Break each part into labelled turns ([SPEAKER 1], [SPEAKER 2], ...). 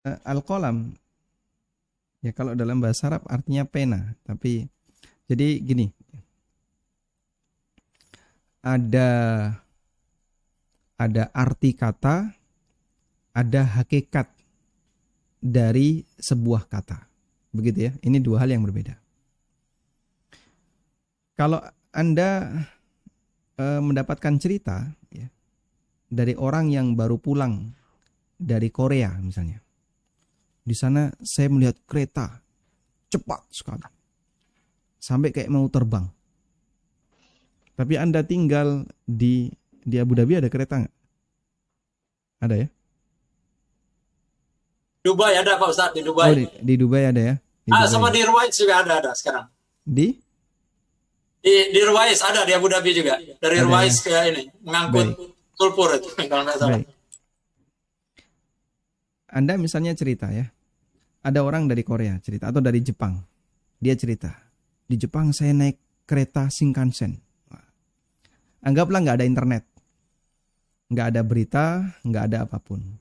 [SPEAKER 1] Al-qalam ya kalau dalam bahasa Arab artinya pena, tapi jadi gini, ada arti kata, ada hakikat dari sebuah kata. Begitu ya. Ini dua hal yang berbeda. Kalau Anda mendapatkan cerita ya, dari orang yang baru pulang dari Korea misalnya. Di sana saya melihat kereta cepat sekali. Sampai kayak mau terbang. Tapi Anda tinggal di Abu Dhabi, ada kereta nggak? Ada ya?
[SPEAKER 2] Dubai ada Pak Ustadz, di
[SPEAKER 1] Oh,
[SPEAKER 2] Dubai.
[SPEAKER 1] di Dubai ada ya? Di
[SPEAKER 2] Ah,
[SPEAKER 1] Dubai
[SPEAKER 2] sama
[SPEAKER 1] ya?
[SPEAKER 2] di Ruwais juga ada sekarang.
[SPEAKER 1] Di?
[SPEAKER 2] Di Ruwais ada, di Abu Dhabi juga. Dari
[SPEAKER 1] Ada ya?
[SPEAKER 2] Ruwais ke ini, mengangkut
[SPEAKER 1] Baik,
[SPEAKER 2] sulfur itu kalau nggak salah.
[SPEAKER 1] baik. Anda misalnya cerita ya, ada orang dari Korea cerita atau dari Jepang. Dia cerita, di Jepang saya naik kereta Shinkansen. Anggaplah nggak ada internet, nggak ada berita, nggak ada apapun.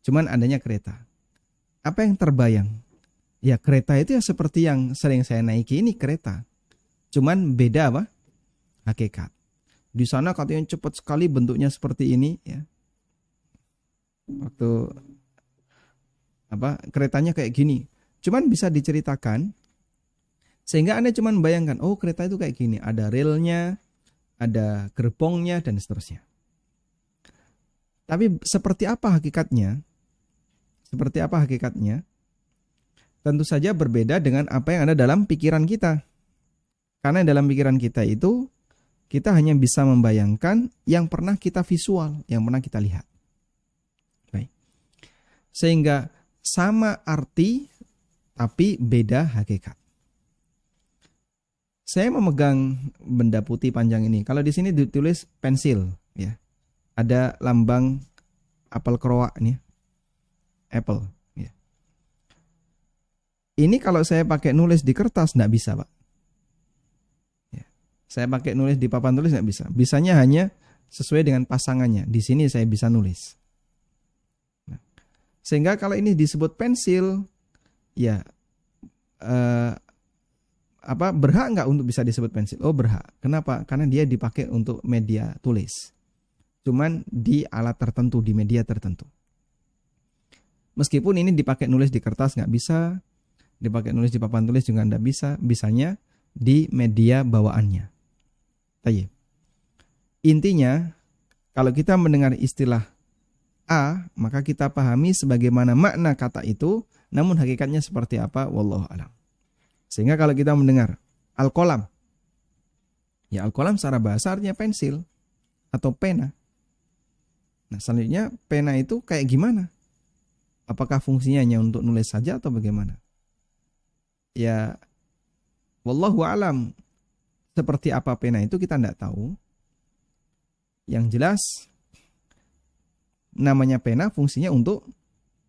[SPEAKER 1] Cuman adanya kereta. Apa yang terbayang? Ya kereta itu ya seperti yang sering saya naiki, ini kereta. Cuman beda apa? Hakikat. Di sana katanya cepat sekali, bentuknya seperti ini ya. Waktu apa keretanya kayak gini. Cuman bisa diceritakan sehingga Anda cuman bayangkan, oh kereta itu kayak gini, ada relnya, ada gerbongnya dan seterusnya. Tapi seperti apa hakikatnya? Seperti apa hakikatnya? Tentu saja berbeda dengan apa yang ada dalam pikiran kita. Karena dalam pikiran kita itu kita hanya bisa membayangkan yang pernah kita visual, yang pernah kita lihat. Baik. Sehingga sama arti tapi beda hakikat. Saya memegang benda putih panjang ini. Kalau di sini ditulis pensil, ya. Ada lambang apel keroak nih, apple. Ya. Ini kalau saya pakai nulis di kertas nggak bisa, Pak. Ya. Saya pakai nulis di papan tulis nggak bisa. Bisanya hanya sesuai dengan pasangannya. Di sini saya bisa nulis. Nah, sehingga kalau ini disebut pensil, ya berhak nggak untuk bisa disebut pensil? Oh berhak. Kenapa? Karena dia dipakai untuk media tulis. Cuman di alat tertentu, di media tertentu. Meskipun ini dipakai nulis di kertas nggak bisa, dipakai nulis di papan tulis juga nggak bisa, bisanya di media bawaannya. Tayyib. Intinya, kalau kita mendengar istilah A, maka kita pahami sebagaimana makna kata itu, namun hakikatnya seperti apa, wallahu a'lam. Sehingga kalau kita mendengar al-qalam, ya al-qalam secara bahasa artinya pensil atau pena. Nah selanjutnya pena itu kayak gimana? Apakah fungsinya hanya untuk nulis saja atau bagaimana? Ya wallahu a'lam, seperti apa pena itu kita tidak tahu. Yang jelas namanya pena fungsinya untuk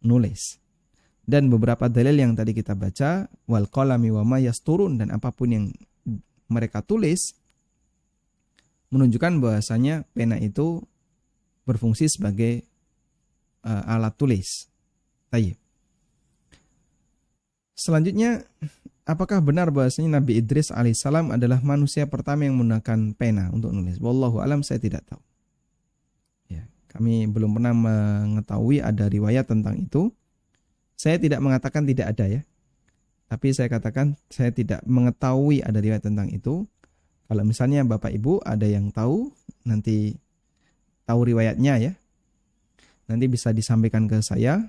[SPEAKER 1] nulis. Dan beberapa dalil yang tadi kita baca, wal qalami wa ma yasturun, dan apapun yang mereka tulis menunjukkan bahwasanya pena itu berfungsi sebagai alat tulis. Tayyib. Selanjutnya, apakah benar bahwasanya Nabi Idris alaihissalam adalah manusia pertama yang menggunakan pena untuk nulis? Wallahu alam, saya tidak tahu. Ya, kami belum pernah mengetahui ada riwayat tentang itu. Saya tidak mengatakan tidak ada ya. Tapi saya katakan saya tidak mengetahui ada riwayat tentang itu. Kalau misalnya Bapak Ibu ada yang tahu, nanti tahu riwayatnya ya. Nanti bisa disampaikan ke saya.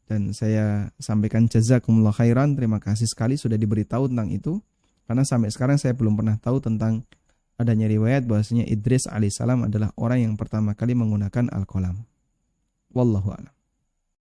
[SPEAKER 1] Dan saya sampaikan jazakumullah khairan. Terima kasih sekali sudah diberitahu tentang itu. Karena sampai sekarang saya belum pernah tahu tentang adanya riwayat bahwasanya Idris alaihissalam adalah orang yang pertama kali menggunakan al-qalam. Wallahu a'lam.